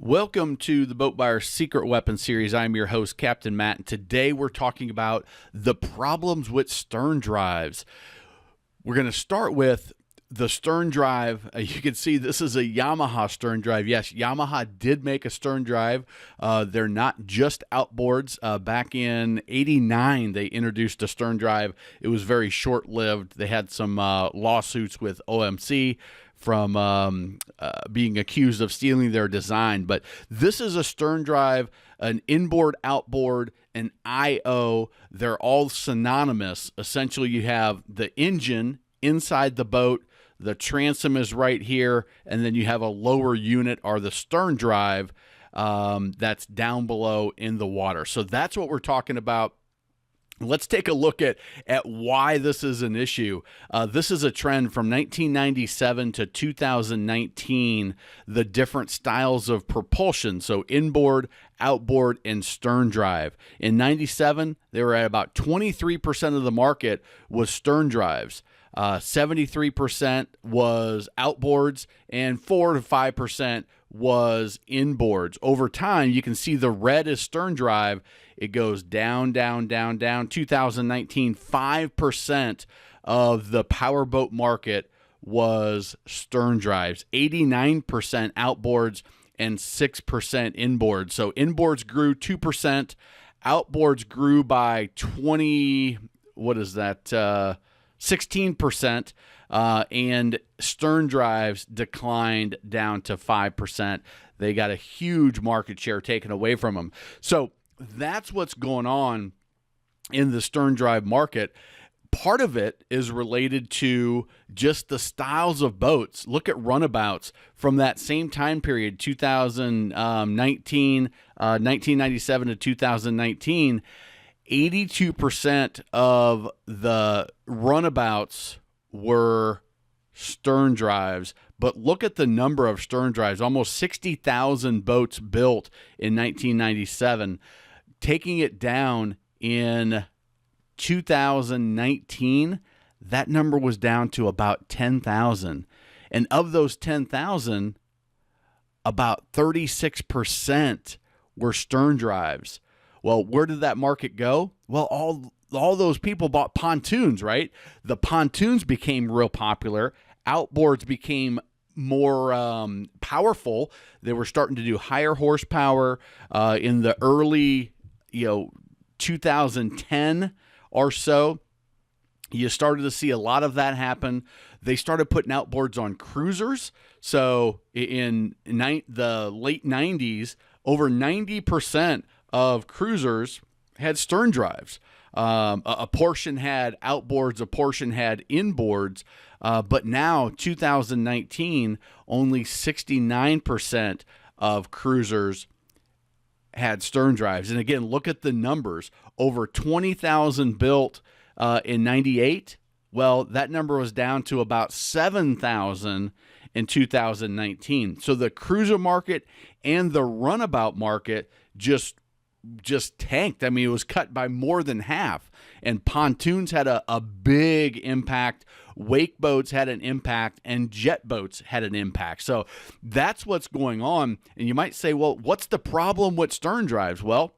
Welcome to the Boat Buyer's Secret Weapon Series. I'm your host, Captain Matt, and today we're talking about the problems with stern drives. We're going to start with the stern drive. You can see this is a Yamaha stern drive. Yes, Yamaha did make a stern drive. They're not just outboards. Back in '89, they introduced a stern drive. It was very short-lived. They had some lawsuits with OMC from being accused of stealing their design. But this is a stern drive, an inboard, outboard, an IO. They're all synonymous. Essentially, you have the engine inside the boat, the transom is right here, and then you have a lower unit or the stern drive that's down below in the water. So that's what we're talking about. Let's take a look at why this is an issue. This is a trend from 1997 to 2019, the different styles of propulsion. So inboard, outboard, and stern drive. In 97, they were at about 23% of the market was stern drives. 73% was outboards, and 4 to 5% was inboards. Over time, you can see the red is stern drive. It goes down, down, down, down. 2019, 5% of the powerboat market was stern drives, 89% outboards, and 6% inboards. So inboards grew 2%, outboards grew by 16%, and stern drives declined down to 5%. They got a huge market share taken away from them. So that's what's going on in the stern drive market. Part of it is related to just the styles of boats. Look at runabouts from that same time period, 1997 to 2019. 82% of the runabouts were stern drives, but look at the number of stern drives, almost 60,000 boats built in 1997. Taking it down in 2019, that number was down to about 10,000. And of those 10,000, about 36% were stern drives. Well, where did that market go? Well, all those people bought pontoons, right? The pontoons became real popular. Outboards became more powerful. They were starting to do higher horsepower in the early, 2010 or so. You started to see a lot of that happen. They started putting outboards on cruisers. So in the late 90s, over 90% of cruisers had stern drives. A portion had outboards, a portion had inboards, but now, 2019, only 69% of cruisers had stern drives. And again, look at the numbers. Over 20,000 built in 98. Well, that number was down to about 7,000 in 2019. So the cruiser market and the runabout market just tanked. I mean, it was cut by more than half. And pontoons had a big impact. Wake boats had an impact, and jet boats had an impact. So that's what's going on. And you might say, well, what's the problem with stern drives? Well,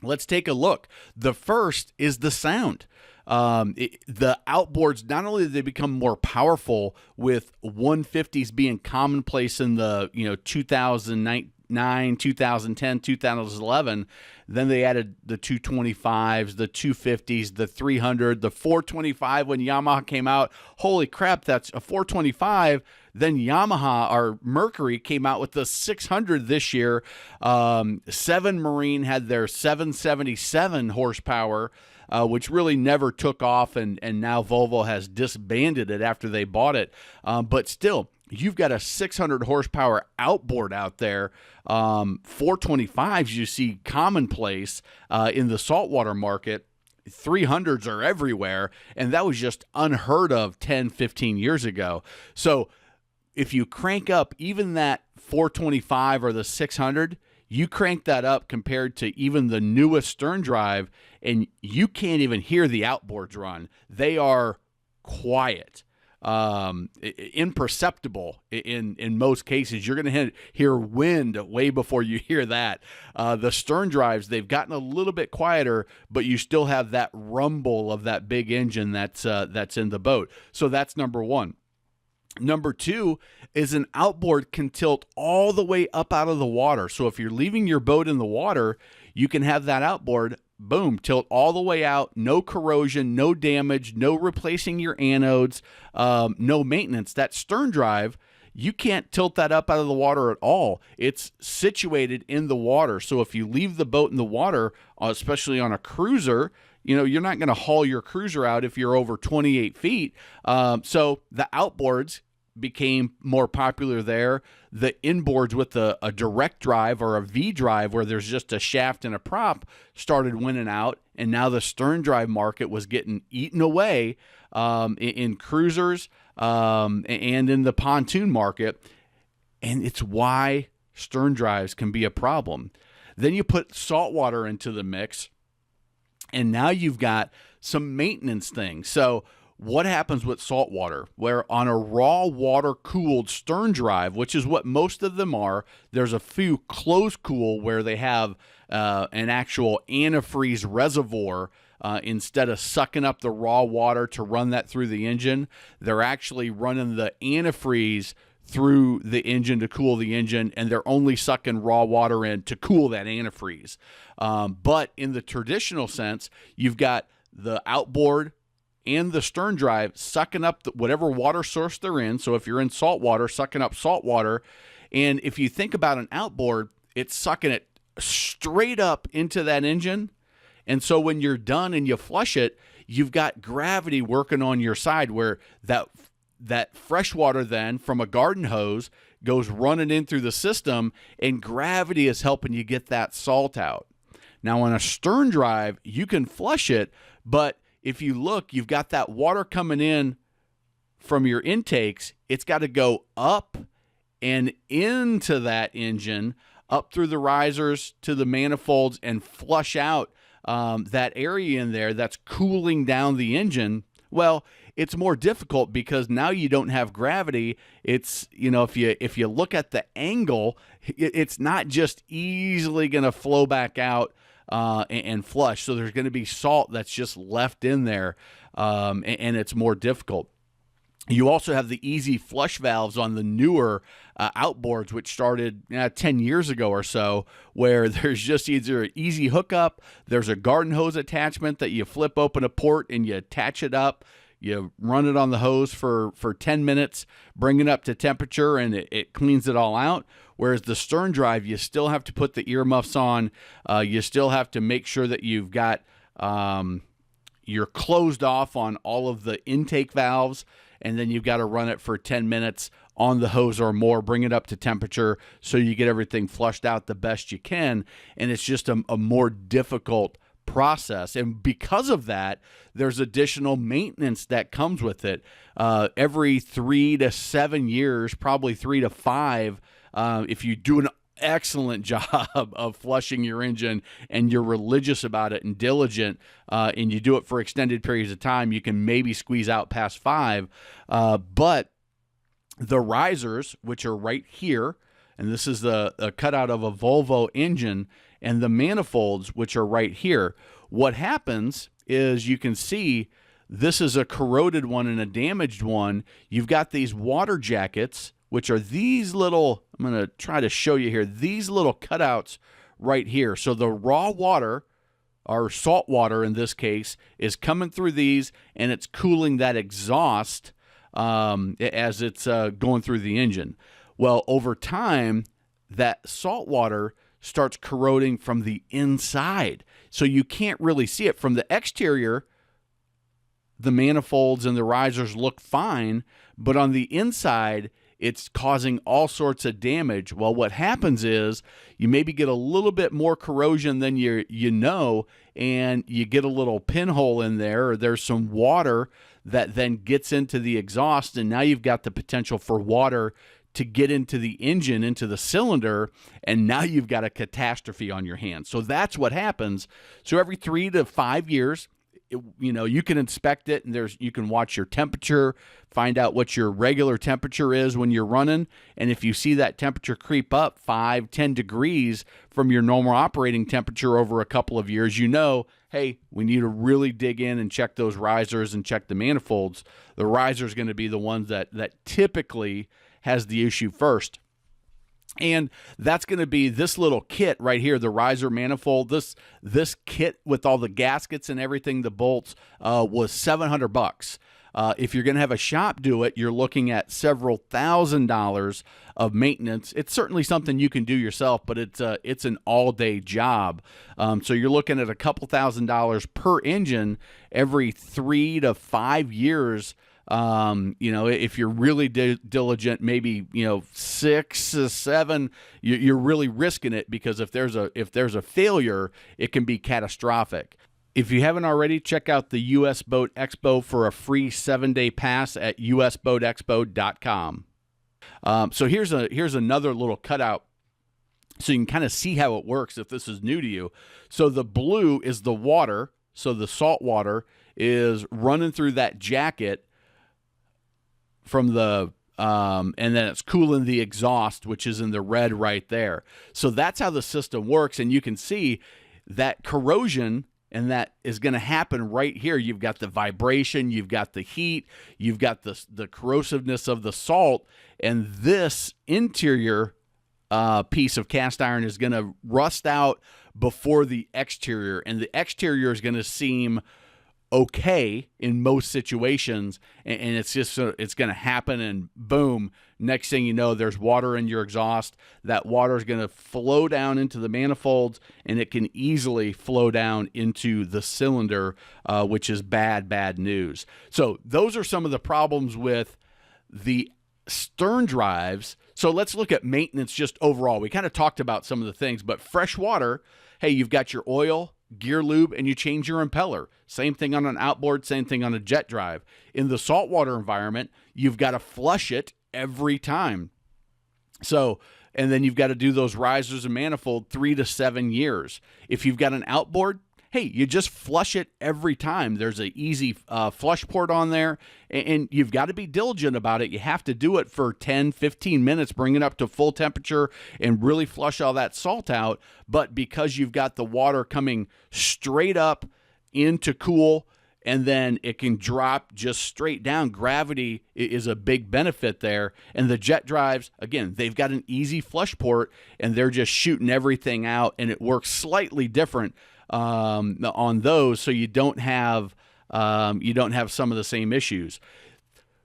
let's take a look. The first is the sound. The outboards, not only did they become more powerful with 150s being commonplace in the 2009, 2010, 2011, then they added the 225s, the 250s, the 300, the 425 when Yamaha came out. Holy crap, that's a 425. Then Yamaha, or Mercury, came out with the 600 this year. Seven Marine had their 777 horsepower, which really never took off, and now Volvo has disbanded it after they bought it. But still, you've got a 600 horsepower outboard out there. 425s you see commonplace in the saltwater market. 300s are everywhere, and that was just unheard of 10, 15 years ago. So if you crank up even that 425 or the 600, you crank that up compared to even the newest stern drive, and you can't even hear the outboards run. They are quiet. imperceptible in most cases. You're going to hear wind way before you hear that. The stern drives, they've gotten a little bit quieter, but you still have that rumble of that big engine that's in the boat. So that's number one. Number two is an outboard can tilt all the way up out of the water. So if you're leaving your boat in the water, you can have that outboard, boom, tilt all the way out, no corrosion, no damage, no replacing your anodes, no maintenance. That stern drive, you can't tilt that up out of the water at all. It's situated in the water. So if you leave the boat in the water, especially on a cruiser, you're not going to haul your cruiser out if you're over 28 feet. So the outboards became more popular there. The inboards with a direct drive or a V drive where there's just a shaft and a prop started winning out. And now the stern drive market was getting eaten away in cruisers and in the pontoon market. And it's why stern drives can be a problem. Then you put saltwater into the mix, and now you've got some maintenance things. So what happens with saltwater? Where on a raw water cooled stern drive, which is what most of them are, there's a few closed cool where they have an actual antifreeze reservoir. Instead of sucking up the raw water to run that through the engine, they're actually running the antifreeze through the engine to cool the engine, and they're only sucking raw water in to cool that antifreeze. But in the traditional sense, you've got the outboard and the stern drive sucking up whatever water source they're in. So if you're in salt water, sucking up salt water. And if you think about an outboard, it's sucking it straight up into that engine. And so when you're done and you flush it, you've got gravity working on your side where that fresh water then from a garden hose goes running in through the system, and gravity is helping you get that salt out. Now on a stern drive, you can flush it, but if you look, you've got that water coming in from your intakes. It's got to go up and into that engine, up through the risers to the manifolds, and flush out that area in there that's cooling down the engine. Well, it's more difficult because now you don't have gravity. It's, if you look at the angle, it's not just easily going to flow back out and flush. So there's going to be salt that's just left in there, and it's more difficult. You also have the easy flush valves on the newer outboards, which started 10 years ago or so, where there's just either an easy hookup, there's a garden hose attachment that you flip open a port and you attach it up. You run it on the hose for 10 minutes, bring it up to temperature, and it cleans it all out. Whereas the stern drive, you still have to put the earmuffs on. You still have to make sure that you've got you're closed off on all of the intake valves, and then you've got to run it for 10 minutes on the hose or more, bring it up to temperature so you get everything flushed out the best you can. And it's just a more difficult process. And because of that, there's additional maintenance that comes with it. Every 3 to 7 years, probably 3 to 5, if you do an excellent job of flushing your engine and you're religious about it and diligent, and you do it for extended periods of time, you can maybe squeeze out past 5. But the risers, which are right here, and this is a cutout of a Volvo engine, and the manifolds, which are right here, what happens is you can see this is a corroded one and a damaged one. You've got these water jackets, which are these little, I'm going to try to show you here, these little cutouts right here. So the raw water, or salt water in this case, is coming through these, and it's cooling that exhaust as it's going through the engine. Well, over time, that salt water starts corroding from the inside. So you can't really see it. From the exterior, the manifolds and the risers look fine, but on the inside, it's causing all sorts of damage. Well, what happens is you maybe get a little bit more corrosion than you know, and you get a little pinhole in there, or there's some water that then gets into the exhaust, and now you've got the potential for water to get into the engine, into the cylinder, and now you've got a catastrophe on your hands. So that's what happens. So every 3 to 5 years, you can inspect it, and you can watch your temperature, find out what your regular temperature is when you're running. And if you see that temperature creep up 5-10 degrees from your normal operating temperature over a couple of years, hey, we need to really dig in and check those risers and check the manifolds. The riser is going to be the ones that typically has the issue first. And that's going to be this little kit right here, the riser manifold. This kit with all the gaskets and everything, the bolts, was $700. If you're going to have a shop do it, you're looking at several $1,000s of maintenance. It's certainly something you can do yourself, but it's an all-day job. So you're looking at a couple $1,000s per engine every 3 to 5 years. If you're really diligent, maybe 6 to 7, you're really risking it, because if there's a failure, it can be catastrophic. If you haven't already, check out the US Boat Expo for a free 7-day pass at usboatexpo.com. So here's another little cutout, so you can kind of see how it works if this is new to you. So the blue is the water, so the salt water is running through that jacket from the and then it's cooling the exhaust, which is in the red right there. So that's how the system works, and you can see that corrosion, and that is going to happen right here. You've got the vibration, you've got the heat, you've got the corrosiveness of the salt, and this interior piece of cast iron is going to rust out before the exterior, and the exterior is going to seem okay in most situations, and it's going to happen, and boom, next thing you know, there's water in your exhaust. That water is going to flow down into the manifolds, and it can easily flow down into the cylinder, which is bad news. So those are some of the problems with the stern drives. So let's look at maintenance just overall. We kind of talked about some of the things, but fresh water, hey, you've got your oil, gear lube, and you change your impeller. Same thing on an outboard, same thing on a jet drive. In the saltwater environment, you've got to flush it every time. So, and then you've got to do those risers and manifold 3 to 7 years. If you've got an outboard, hey, you just flush it every time. There's an easy flush port on there, and you've got to be diligent about it. You have to do it for 10, 15 minutes, bring it up to full temperature, and really flush all that salt out. But because you've got the water coming straight up into cool, and then it can drop just straight down, gravity is a big benefit there. And the jet drives, again, they've got an easy flush port, and they're just shooting everything out, and it works slightly different on those, so you don't have some of the same issues.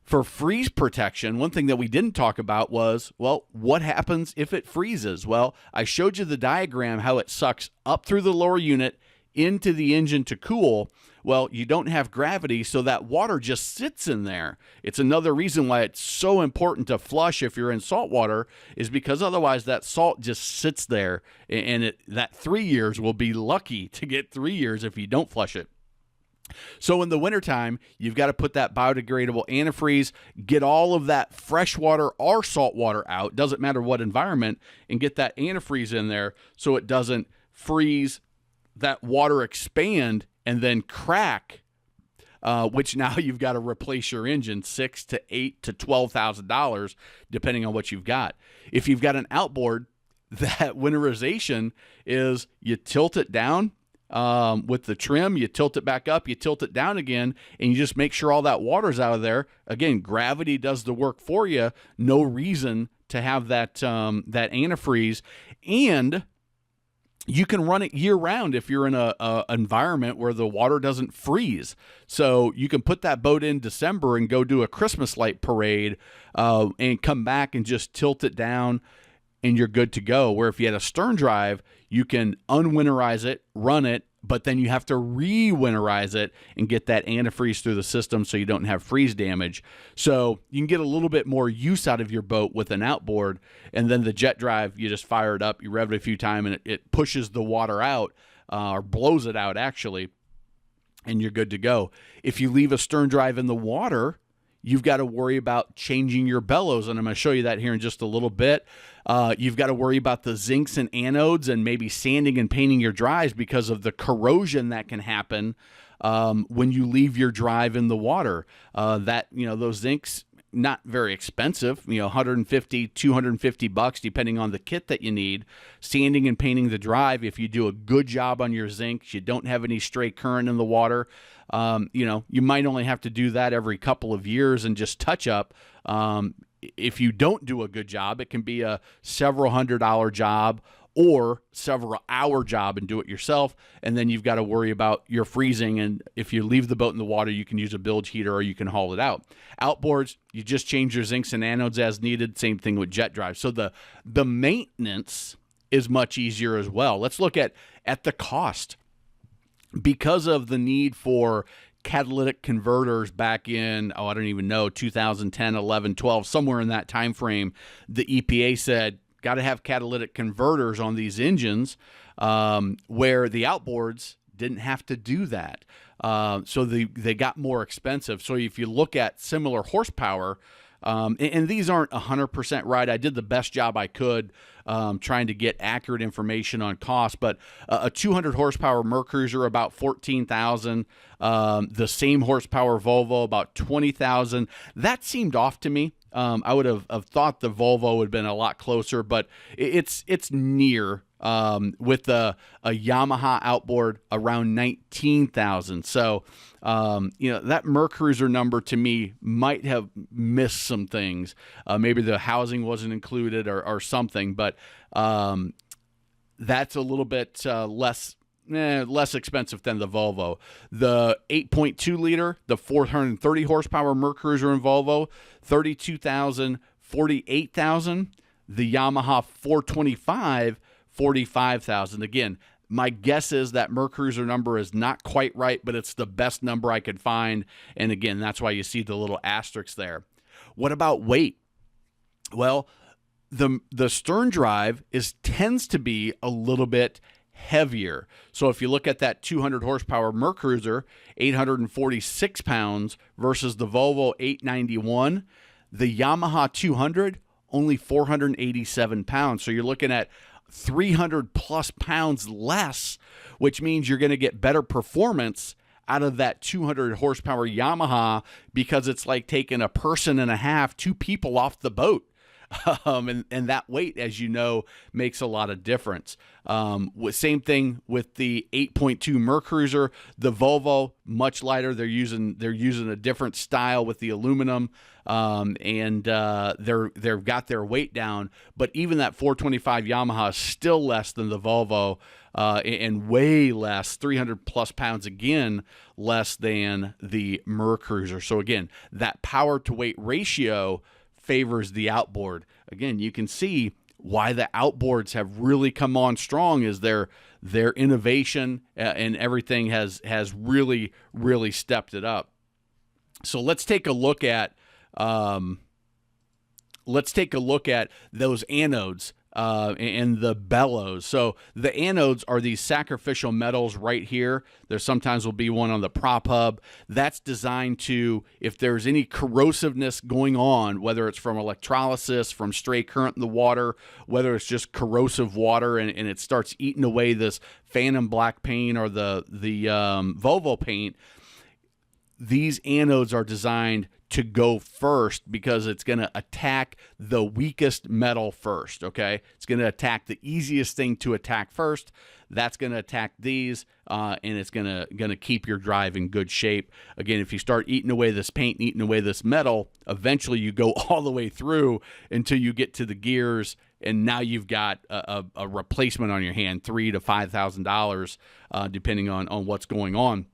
For freeze protection, one thing that we didn't talk about was, well, what happens if it freezes? Well, I showed you the diagram how it sucks up through the lower unit into the engine to cool. Well, you don't have gravity, so that water just sits in there. It's another reason why it's so important to flush if you're in salt water, is because otherwise that salt just sits there, and that 3 years will be lucky to get 3 years if you don't flush it. So in the wintertime, you've got to put that biodegradable antifreeze, get all of that fresh water or salt water out, doesn't matter what environment, and get that antifreeze in there so it doesn't freeze, that water expand, and then crack, which now you've got to replace your engine $6,000 to $8,000 to $12,000, depending on what you've got. If you've got an outboard, that winterization is you tilt it down with the trim, you tilt it back up, you tilt it down again, and you just make sure all that water's out of there. Again, gravity does the work for you. No reason to have that antifreeze, and you can run it year-round if you're in a environment where the water doesn't freeze. So you can put that boat in December and go do a Christmas light parade and come back and just tilt it down, and you're good to go. Where if you had a stern drive, you can unwinterize it, run it, but then you have to re-winterize it and get that antifreeze through the system so you don't have freeze damage. So you can get a little bit more use out of your boat with an outboard. And then the jet drive, you just fire it up, you rev it a few times, and it pushes the water out, or blows it out actually, and you're good to go. If you leave a stern drive in the water, you've got to worry about changing your bellows, and I'm going to show you that here in just a little bit. You've got to worry about the zincs and anodes, and maybe sanding and painting your drives because of the corrosion that can happen when you leave your drive in the water. Those zincs, not very expensive, 150, 250 bucks, depending on the kit that you need. Sanding and painting the drive, if you do a good job on your zincs, you don't have any stray current in the water, you might only have to do that every couple of years and just touch up. If you don't do a good job, it can be a several $100 job or several hour job and do it yourself. And then you've got to worry about your freezing. And if you leave the boat in the water, you can use a bilge heater or you can haul it out. Outboards, you just change your zincs and anodes as needed. Same thing with jet drives. So the maintenance is much easier as well. Let's look at the cost. Because of the need for catalytic converters back in, I don't even know, 2010, 11, 12, somewhere in that time frame, the EPA said, got to have catalytic converters on these engines, where the outboards didn't have to do that. So they got more expensive. So if you look at similar horsepower, and these aren't 100% right. I did the best job I could trying to get accurate information on cost, but a 200 horsepower MerCruiser, about $14,000. The same horsepower Volvo, about $20,000. That seemed off to me. I would have thought the Volvo would have been a lot closer, but it's near, with a Yamaha outboard around $19,000. So, that MerCruiser number to me might have missed some things. Maybe the housing wasn't included or something, but that's a little bit less expensive than the Volvo. The 8.2 liter, the 430 horsepower MerCruiser in Volvo, $32,000, $48,000. The Yamaha 425, $45,000. Again, my guess is that MerCruiser number is not quite right, but it's the best number I could find. And again, that's why you see the little asterisk there. What about weight? Well, the stern drive tends to be a little bit heavier. So if you look at that 200 horsepower MerCruiser, 846 pounds versus the Volvo 891, the Yamaha 200, only 487 pounds. So you're looking at 300 plus pounds less, which means you're going to get better performance out of that 200 horsepower Yamaha, because it's like taking a person and a half, two people off the boat. And that weight, as you know, makes a lot of difference. Same thing with the 8.2 MerCruiser. The Volvo, much lighter. They're using a different style with the aluminum, and they've got their weight down. But even that 425 Yamaha is still less than the Volvo, and way less, 300 plus pounds again, less than the MerCruiser. So again, that power to weight ratio favors the outboard. Again, you can see why the outboards have really come on strong, is their innovation, and everything has really stepped it up. So let's take a look at those anodes and the bellows. So the anodes are these sacrificial metals right here. There sometimes will be one on the prop hub. That's designed to, if there's any corrosiveness going on, whether it's from electrolysis, from stray current in the water, whether it's just corrosive water and it starts eating away this phantom black paint or the Volvo paint, these anodes are designed to go first because it's going to attack the weakest metal first, okay? It's going to attack the easiest thing to attack first. That's going to attack these, and it's going to keep your drive in good shape. Again, if you start eating away this paint, eating away this metal, eventually you go all the way through until you get to the gears, and now you've got a replacement on your hand, $3,000 to $5,000, depending on what's going on.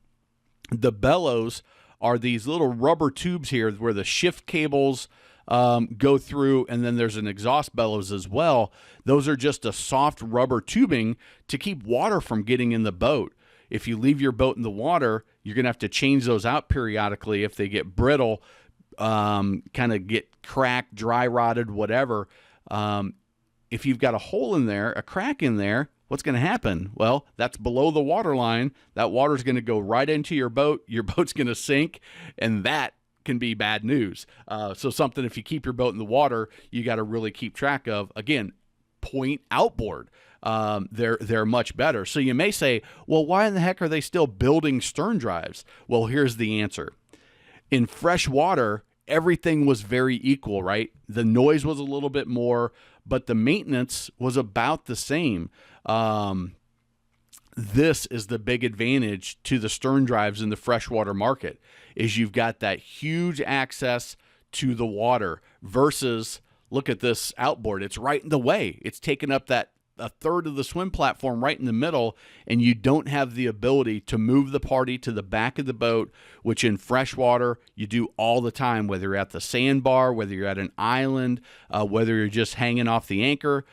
The bellows are these little rubber tubes here where the shift cables go through, and then there's an exhaust bellows as well. Those are just a soft rubber tubing to keep water from getting in the boat. If you leave your boat in the water, you're going to have to change those out periodically if they get brittle, kind of get cracked, dry rotted, whatever. If you've got a hole in there, a crack in there, what's going to happen? Well, that's below the water line. That water's going to go right into your boat. Your boat's going to sink, and that can be bad news. So something, if you keep your boat in the water, you got to really keep track of. Again, point outboard. They're much better. So you may say, well, why in the heck are they still building stern drives? Well, here's the answer. In fresh water, everything was very equal, right? The noise was a little bit more, but the maintenance was about the same. This is the big advantage to the stern drives in the freshwater market, is you've got that huge access to the water versus, look at this outboard. It's right in the way. It's taking up that a third of the swim platform right in the middle, and you don't have the ability to move the party to the back of the boat, which in freshwater you do all the time, whether you're at the sandbar, whether you're at an island, whether you're just hanging off the anchor.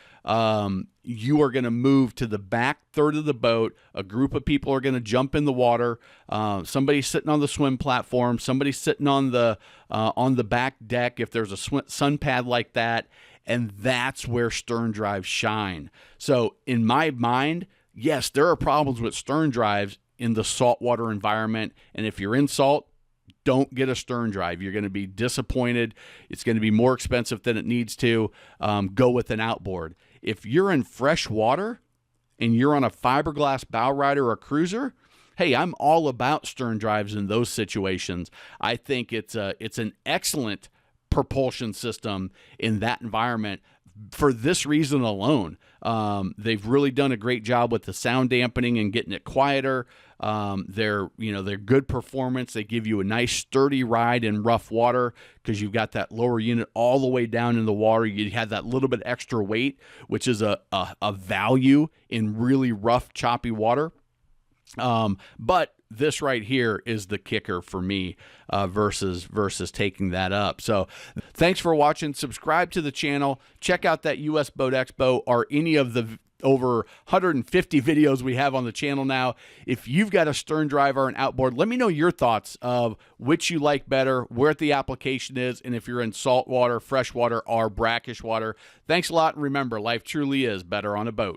You are going to move to the back third of the boat. A group of people are going to jump in the water. Somebody's sitting on the swim platform. Somebody's sitting on the back deck if there's a sun pad like that. And that's where stern drives shine. So in my mind, yes, there are problems with stern drives in the saltwater environment. And if you're in salt, don't get a stern drive. You're going to be disappointed. It's going to be more expensive than it needs to. Go with an outboard. If you're in fresh water and you're on a fiberglass bow rider or cruiser, hey, I'm all about stern drives in those situations. I think it's an excellent propulsion system in that environment for this reason alone. They've really done a great job with the sound dampening and getting it quieter. They're good performance. They give you a nice sturdy ride in rough water because you've got that lower unit all the way down in the water. You have that little bit extra weight, which is a value in really rough, choppy water. But this right here is the kicker for me, versus taking that up. So thanks for watching. Subscribe to the channel. Check out that US Boat Expo or any of the over 150 videos we have on the channel now. If you've got a stern drive or an outboard, let me know your thoughts of which you like better, where the application is, and if you're in saltwater, freshwater, or brackish water. Thanks a lot, and remember, life truly is better on a boat.